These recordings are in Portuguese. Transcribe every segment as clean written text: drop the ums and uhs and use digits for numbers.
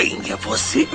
Quem é você?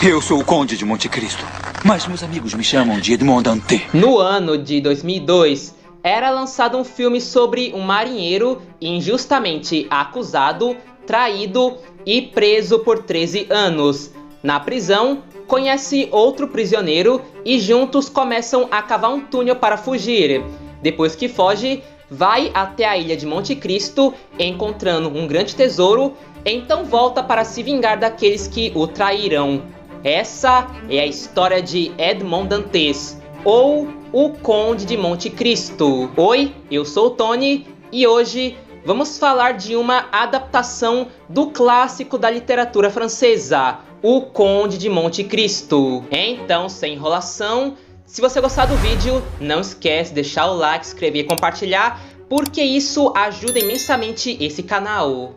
Eu sou o Conde de Monte Cristo, mas meus amigos me chamam de Edmond Dantès. No ano de 2002, era lançado um filme sobre um marinheiro injustamente acusado, traído e preso por 13 anos. Na prisão, conhece outro prisioneiro e juntos começam a cavar um túnel para fugir. Depois que foge, vai até a ilha de Monte Cristo, encontrando um grande tesouro, então volta para se vingar daqueles que o traíram. Essa é a história de Edmond Dantès, ou o Conde de Monte Cristo. Oi, eu sou o Tony e hoje vamos falar de uma adaptação do clássico da literatura francesa, O Conde de Monte Cristo. Então, sem enrolação, se você gostar do vídeo, não esquece de deixar o like, se inscrever e compartilhar, porque isso ajuda imensamente esse canal.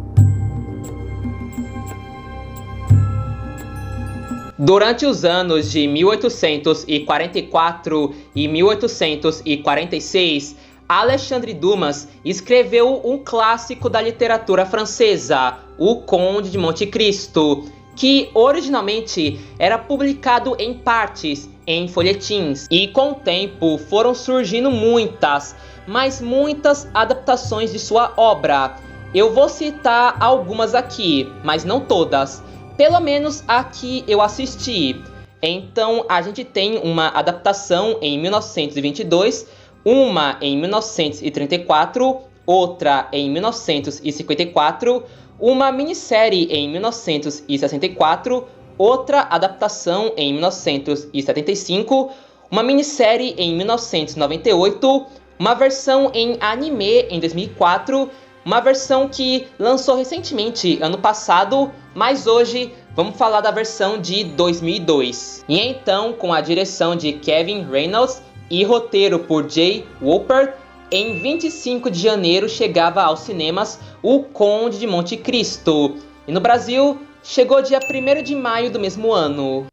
Durante os anos de 1844 e 1846, Alexandre Dumas escreveu um clássico da literatura francesa, O Conde de Monte Cristo, que originalmente era publicado em partes, em folhetins, e com o tempo foram surgindo muitas, mas muitas adaptações de sua obra. Eu vou citar algumas aqui, mas não todas. Pelo menos a que eu assisti. Então a gente tem uma adaptação em 1922, uma em 1934, outra em 1954, uma minissérie em 1964, outra adaptação em 1975, uma minissérie em 1998, uma versão em anime em 2004, uma versão que lançou recentemente, ano passado, mas hoje vamos falar da versão de 2002. E então, com a direção de Kevin Reynolds e roteiro por Jay Wolpert, em 25 de janeiro chegava aos cinemas O Conde de Monte Cristo. E no Brasil, chegou dia 1º de maio do mesmo ano.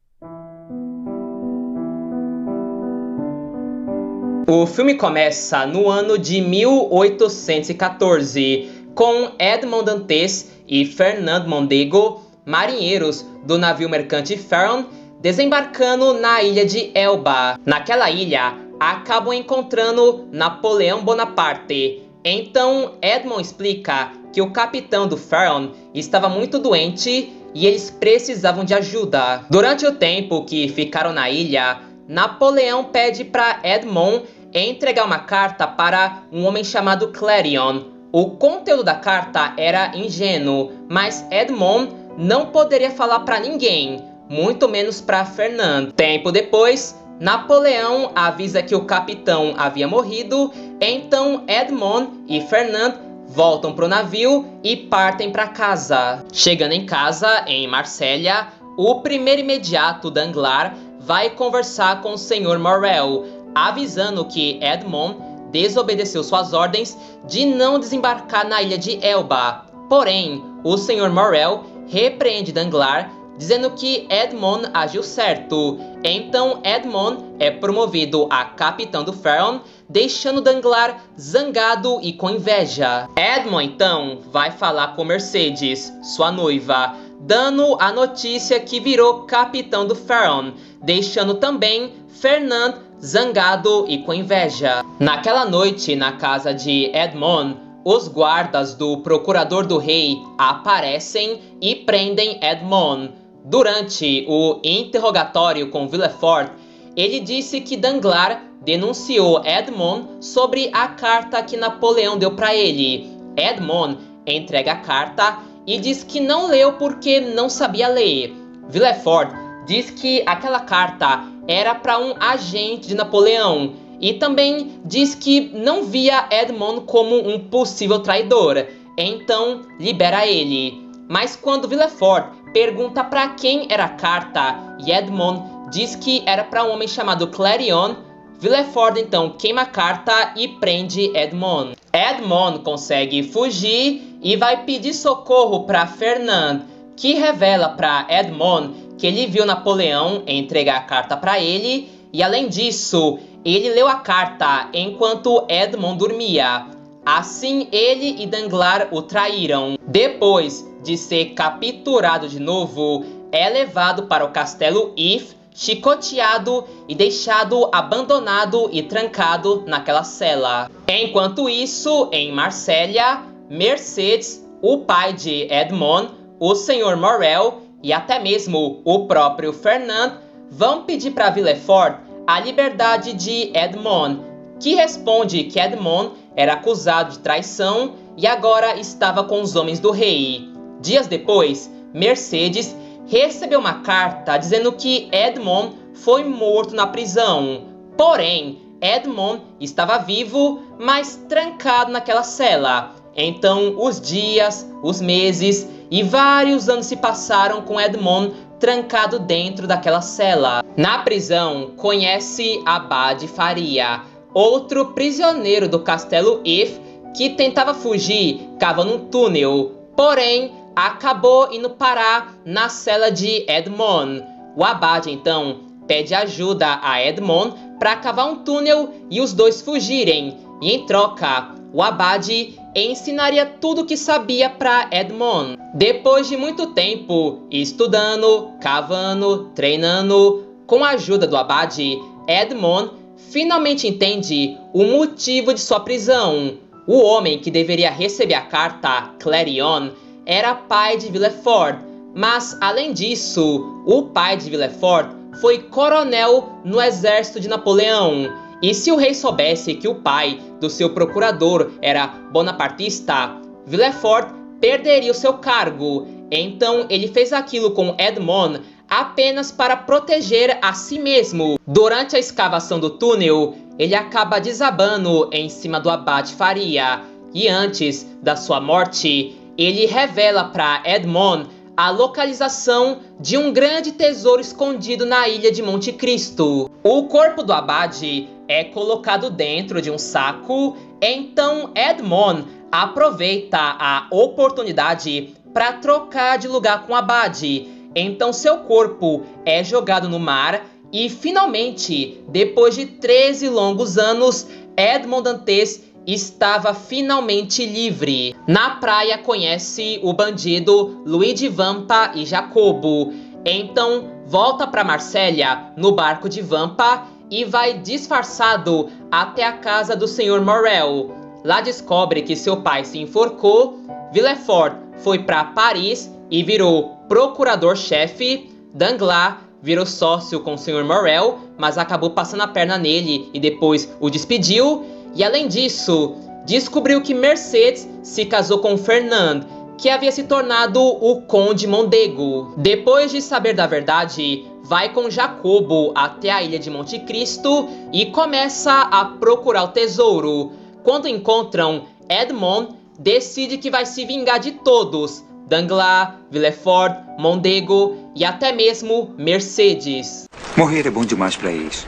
O filme começa no ano de 1814, com Edmond Dantès e Fernand Mondego, marinheiros do navio mercante Pharaon, desembarcando na ilha de Elba. Naquela ilha, acabam encontrando Napoleão Bonaparte. Então, Edmond explica que o capitão do Pharaon estava muito doente e eles precisavam de ajuda. Durante o tempo que ficaram na ilha, Napoleão pede para Edmond entregar uma carta para um homem chamado Clérion. O conteúdo da carta era ingênuo, mas Edmond não poderia falar para ninguém, muito menos para Fernand. Tempo depois, Napoleão avisa que o capitão havia morrido, então Edmond e Fernand voltam para o navio e partem para casa. Chegando em casa, em Marsella, o primeiro imediato Danglars vai conversar com o Sr. Morel, avisando que Edmond desobedeceu suas ordens de não desembarcar na ilha de Elba. Porém, o Sr. Morel repreende Danglars, dizendo que Edmond agiu certo. Então Edmond é promovido a capitão do Pharaon, deixando Danglars zangado e com inveja. Edmond então vai falar com Mercedes, sua noiva, dando a notícia que virou capitão do Pharaon, deixando também Fernand zangado e com inveja. Naquela noite, na casa de Edmond, os guardas do procurador do rei aparecem e prendem Edmond. Durante o interrogatório com Villefort, ele disse que Danglars denunciou Edmond sobre a carta que Napoleão deu para ele. Edmond entrega a carta e diz que não leu porque não sabia ler. Villefort diz que aquela carta era para um agente de Napoleão e também diz que não via Edmond como um possível traidor, então libera ele. Mas quando Villefort pergunta para quem era a carta e Edmond diz que era para um homem chamado Clérion, Villefort então queima a carta e prende Edmond. Edmond consegue fugir e vai pedir socorro para Fernand, que revela para Edmond que ele viu Napoleão entregar a carta para ele e, além disso, ele leu a carta enquanto Edmond dormia. Assim, ele e Danglars o traíram. Depois de ser capturado de novo, é levado para o castelo If, chicoteado e deixado abandonado e trancado naquela cela. Enquanto isso, em Marsella, Mercedes, o pai de Edmond, o Sr. Morel e até mesmo o próprio Fernand vão pedir para Villefort a liberdade de Edmond, que responde que Edmond era acusado de traição e agora estava com os homens do rei. Dias depois, Mercedes recebeu uma carta dizendo que Edmond foi morto na prisão. Porém, Edmond estava vivo, mas trancado naquela cela. Então, os dias, os meses e vários anos se passaram com Edmond trancado dentro daquela cela. Na prisão, conhece Abade Faria, outro prisioneiro do castelo If, que tentava fugir cavando um túnel, porém acabou indo parar na cela de Edmond. O Abade então pede ajuda a Edmond para cavar um túnel e os dois fugirem, e em troca o Abade ensinaria tudo o que sabia para Edmond. Depois de muito tempo estudando, cavando, treinando, com a ajuda do Abade, Edmond finalmente entende o motivo de sua prisão. O homem que deveria receber a carta, Clarion, era pai de Villefort, mas além disso, o pai de Villefort foi coronel no exército de Napoleão. E se o rei soubesse que o pai do seu procurador era bonapartista, Villefort perderia o seu cargo. Então ele fez aquilo com Edmond apenas para proteger a si mesmo. Durante a escavação do túnel, ele acaba desabando em cima do Abade Faria. E antes da sua morte, ele revela para Edmond a localização de um grande tesouro escondido na ilha de Monte Cristo. O corpo do Abade é colocado dentro de um saco, então Edmond aproveita a oportunidade para trocar de lugar com o Abade. Então seu corpo é jogado no mar e finalmente, depois de 13 longos anos, Edmond Dantes estava finalmente livre. Na praia conhece o bandido Luigi Vampa e Jacobo. Então volta para Marsella no barco de Vampa e vai disfarçado até a casa do Sr. Morel. Lá descobre que seu pai se enforcou. Villefort foi para Paris e virou procurador-chefe. Danglars virou sócio com o Sr. Morel, mas acabou passando a perna nele e depois o despediu. E além disso, descobriu que Mercedes se casou com Fernand, que havia se tornado o Conde Mondego. Depois de saber da verdade, vai com Jacobo até a ilha de Monte Cristo e começa a procurar o tesouro. Quando encontram, Edmond decide que vai se vingar de todos: Danglars, Villefort, Mondego e até mesmo Mercedes. Morrer é bom demais para eles.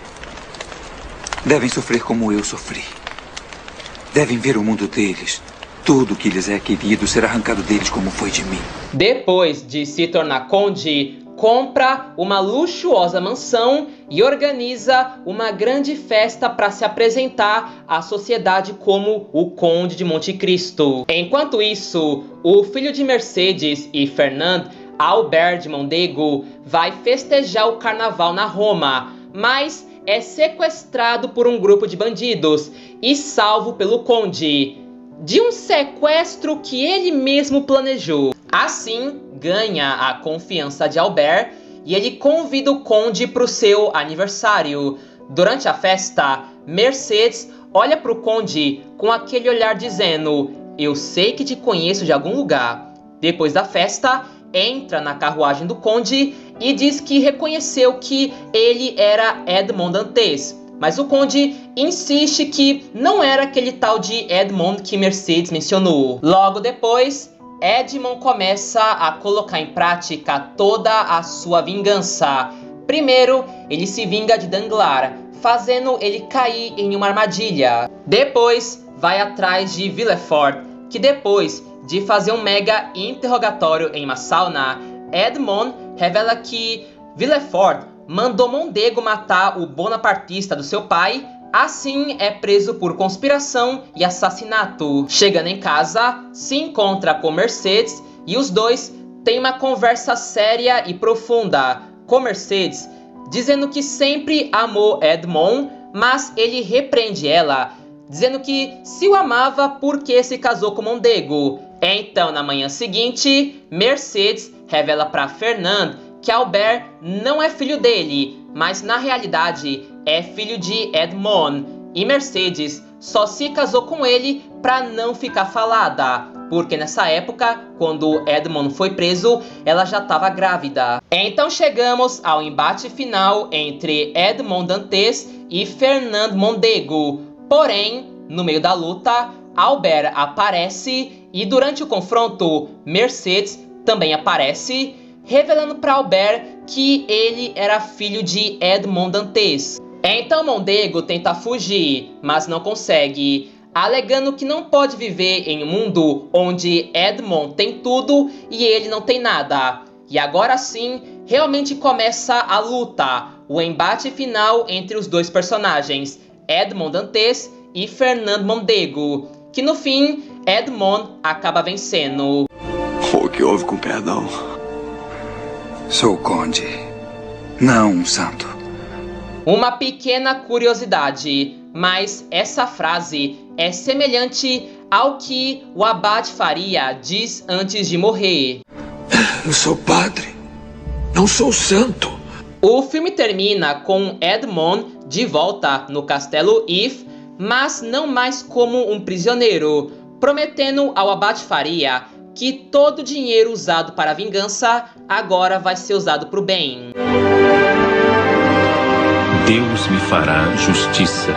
Devem sofrer como eu sofri. Devem ver o mundo deles. Tudo que lhes é querido será arrancado deles como foi de mim. Depois de se tornar conde, compra uma luxuosa mansão e organiza uma grande festa para se apresentar à sociedade como o Conde de Monte Cristo. Enquanto isso, o filho de Mercedes e Fernand, Albert de Mondego, vai festejar o carnaval na Roma, mas é sequestrado por um grupo de bandidos e salvo pelo conde, de um sequestro que ele mesmo planejou. Assim, ganha a confiança de Albert e ele convida o conde para o seu aniversário. Durante a festa, Mercedes olha para o conde com aquele olhar dizendo: "Eu sei que te conheço de algum lugar." Depois da festa, entra na carruagem do conde e diz que reconheceu que ele era Edmond Dantes. Mas o conde insiste que não era aquele tal de Edmond que Mercedes mencionou. Logo depois, Edmond começa a colocar em prática toda a sua vingança. Primeiro, ele se vinga de Danglars, fazendo ele cair em uma armadilha. Depois, vai atrás de Villefort, que depois de fazer um mega interrogatório em uma sauna, Edmond revela que Villefort mandou Mondego matar o bonapartista do seu pai. Assim é preso por conspiração e assassinato. Chegando em casa, se encontra com Mercedes e os dois têm uma conversa séria e profunda com Mercedes, dizendo que sempre amou Edmond, mas ele repreende ela, dizendo que se o amava porque se casou com Mondego. Então, na manhã seguinte, Mercedes revela para Fernand que Albert não é filho dele, mas na realidade é filho de Edmond. E Mercedes só se casou com ele para não ficar falada, porque nessa época, quando Edmond foi preso, ela já estava grávida. Então chegamos ao embate final entre Edmond Dantes e Fernand Mondego. Porém, no meio da luta, Albert aparece e durante o confronto, Mercedes também aparece, revelando para Albert que ele era filho de Edmond Dantes. Então Mondego tenta fugir, mas não consegue, alegando que não pode viver em um mundo onde Edmond tem tudo e ele não tem nada. E agora sim, realmente começa a luta, o embate final entre os dois personagens, Edmond Dantes e Fernand Mondego, que no fim, Edmond acaba vencendo. O que houve com perdão? Sou o conde, não um santo. Uma pequena curiosidade, mas essa frase é semelhante ao que o abade Faria diz antes de morrer. Eu sou padre, não sou santo. O filme termina com Edmond de volta no castelo If, mas não mais como um prisioneiro, prometendo ao abade Faria que todo o dinheiro usado para a vingança agora vai ser usado para o bem. Deus me fará justiça.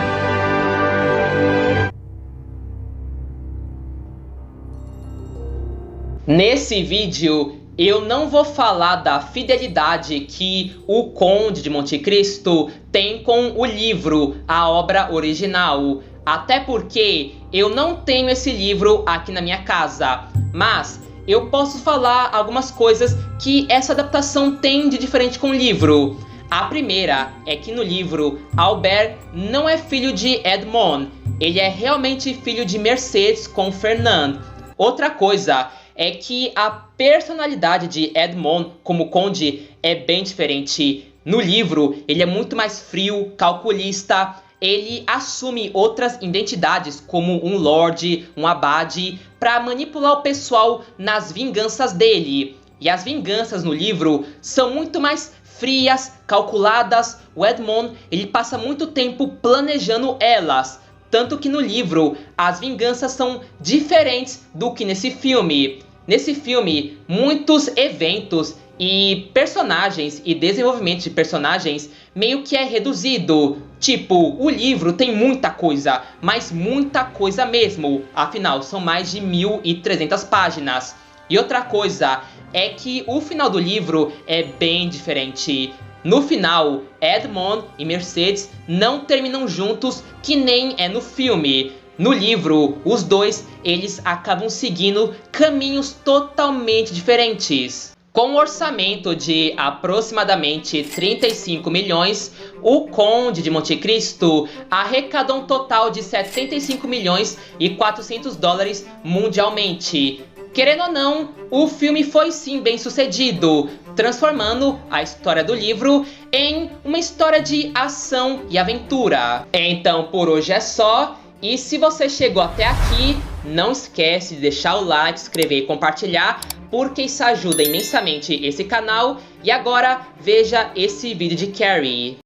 Nesse vídeo, eu não vou falar da fidelidade que o Conde de Monte Cristo tem com o livro, a obra original. Até porque eu não tenho esse livro aqui na minha casa. Mas eu posso falar algumas coisas que essa adaptação tem de diferente com o livro. A primeira é que no livro, Albert não é filho de Edmond. Ele é realmente filho de Mercedes com Fernand. Outra coisa é que a personalidade de Edmond como conde é bem diferente. No livro, ele é muito mais frio, calculista. Ele assume outras identidades como um lorde, um abade, para manipular o pessoal nas vinganças dele. E as vinganças no livro são muito mais frias, calculadas. O Edmond, ele passa muito tempo planejando elas. Tanto que no livro, as vinganças são diferentes do que nesse filme. Nesse filme, muitos eventos e personagens e desenvolvimento de personagens meio que é reduzido. Tipo, o livro tem muita coisa, mas muita coisa mesmo. Afinal, são mais de 1.300 páginas. E outra coisa é que o final do livro é bem diferente. No final, Edmond e Mercedes não terminam juntos, que nem é no filme. No livro, os dois, eles acabam seguindo caminhos totalmente diferentes. Com um orçamento de aproximadamente 35 milhões, o Conde de Monte Cristo arrecadou um total de 75 milhões e 400 dólares mundialmente. Querendo ou não, o filme foi sim bem sucedido, transformando a história do livro em uma história de ação e aventura. Então por hoje é só, e se você chegou até aqui, não esquece de deixar o like, se inscrever e compartilhar, porque isso ajuda imensamente esse canal. E agora veja esse vídeo de Carrie.